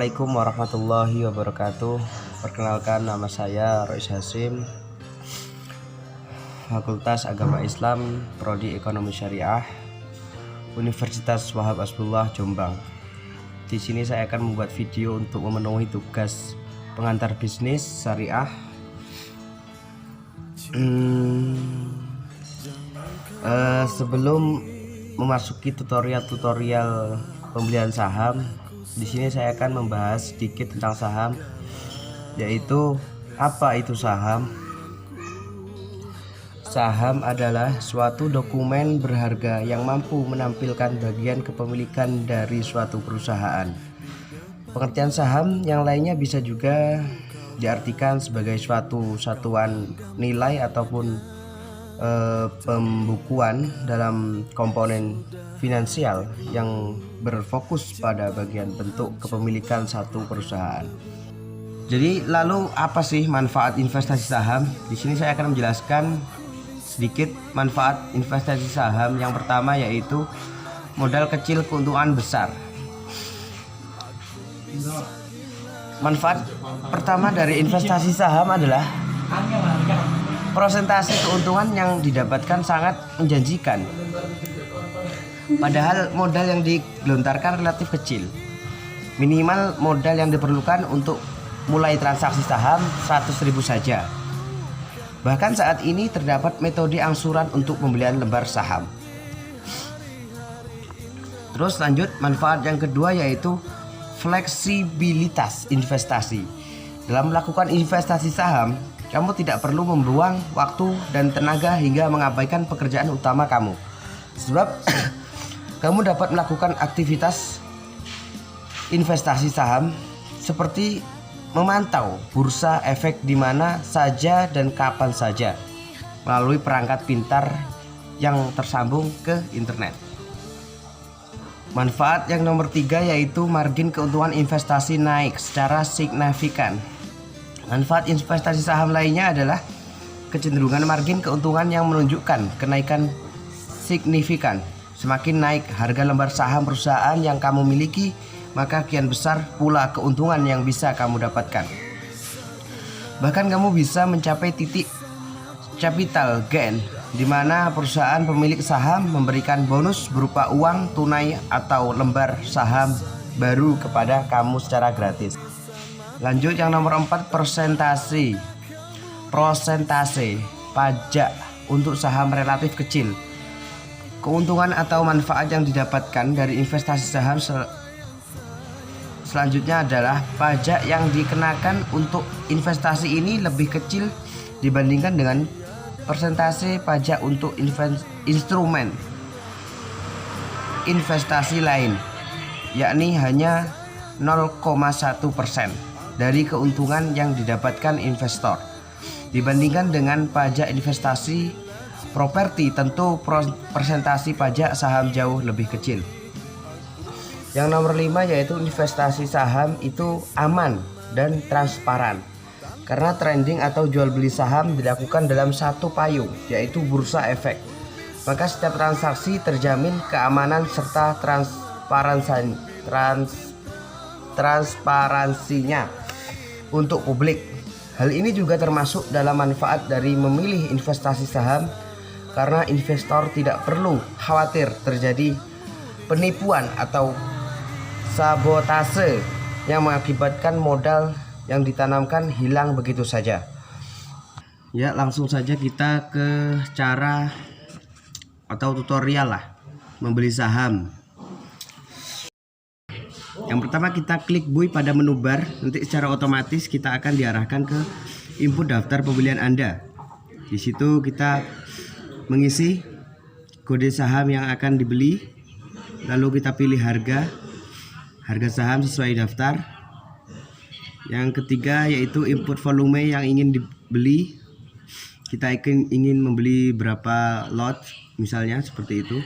Assalamualaikum warahmatullahi wabarakatuh. Perkenalkan, nama saya Rois Hasim, Fakultas Agama Islam, Prodi Ekonomi Syariah, Universitas Wahab Asbullah, Jombang. Di sini saya akan membuat video untuk memenuhi tugas pengantar bisnis syariah. Sebelum memasuki tutorial pembelian saham, di sini saya akan membahas sedikit tentang saham, yaitu apa itu saham. Saham adalah suatu dokumen berharga yang mampu menampilkan bagian kepemilikan dari suatu perusahaan. Pengertian saham yang lainnya bisa juga diartikan sebagai suatu satuan nilai ataupun pembukuan dalam komponen finansial yang berfokus pada bagian bentuk kepemilikan satu perusahaan. Jadi lalu apa sih manfaat investasi saham? Di sini saya akan menjelaskan sedikit manfaat investasi saham. Yang pertama yaitu modal kecil keuntungan besar. Manfaat pertama dari investasi saham adalah prosentase keuntungan yang didapatkan sangat menjanjikan. Padahal modal yang digelontarkan relatif kecil. Minimal modal yang diperlukan untuk mulai transaksi saham 100.000 saja. Bahkan saat ini terdapat metode angsuran untuk pembelian lembar saham. Terus lanjut, manfaat yang kedua yaitu fleksibilitas investasi. Dalam melakukan investasi saham, kamu tidak perlu membuang waktu dan tenaga hingga mengabaikan pekerjaan utama kamu. Sebab kamu dapat melakukan aktivitas investasi saham seperti memantau bursa efek di mana saja dan kapan saja melalui perangkat pintar yang tersambung ke internet. Manfaat yang nomor 3 yaitu margin keuntungan investasi naik secara signifikan. Manfaat investasi saham lainnya adalah kecenderungan margin keuntungan yang menunjukkan kenaikan signifikan. Semakin naik harga lembar saham perusahaan yang kamu miliki, maka kian besar pula keuntungan yang bisa kamu dapatkan. Bahkan kamu bisa mencapai titik capital gain, di mana perusahaan pemilik saham memberikan bonus berupa uang tunai atau lembar saham baru kepada kamu secara gratis. Lanjut, yang nomor 4, persentase pajak untuk saham relatif kecil. Keuntungan atau manfaat yang didapatkan dari investasi saham selanjutnya adalah pajak yang dikenakan untuk investasi ini lebih kecil dibandingkan dengan persentase pajak untuk instrumen investasi lain, yakni hanya 0,1% dari keuntungan yang didapatkan investor. Dibandingkan dengan pajak investasi properti, tentu persentase pajak saham jauh lebih kecil. Yang nomor 5 yaitu investasi saham itu aman dan transparan, karena trading atau jual beli saham dilakukan dalam satu payung, yaitu bursa efek. Maka setiap transaksi terjamin keamanan serta transparansinya untuk publik. Hal ini juga termasuk dalam manfaat dari memilih investasi saham, karena investor tidak perlu khawatir terjadi penipuan atau sabotase yang mengakibatkan modal yang ditanamkan hilang begitu saja. Ya, langsung saja kita ke cara atau tutorial lah membeli saham. Yang pertama, kita klik buy pada menu bar. Nanti secara otomatis kita akan diarahkan ke input daftar pembelian Anda. Di situ kita mengisi kode saham yang akan dibeli, lalu kita pilih harga saham sesuai daftar. Yang ketiga yaitu input volume yang ingin dibeli. Kita ingin membeli berapa lot, misalnya seperti itu.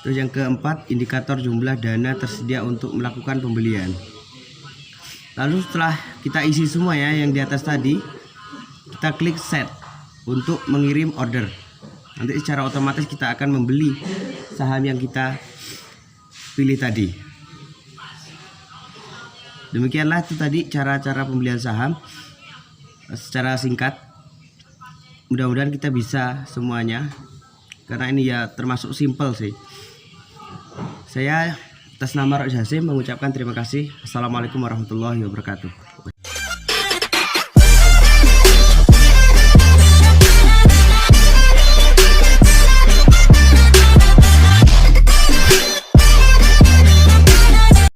Terus yang keempat, indikator jumlah dana tersedia untuk melakukan pembelian. Lalu setelah kita isi semua ya yang di atas tadi, kita klik set untuk mengirim order. Nanti secara otomatis kita akan membeli saham yang kita pilih tadi. Demikianlah itu tadi cara-cara pembelian saham secara singkat. Mudah-mudahan kita bisa semuanya, karena ini ya termasuk simple sih. Saya atas nama Rois Hasim mengucapkan terima kasih. Assalamualaikum warahmatullahi wabarakatuh.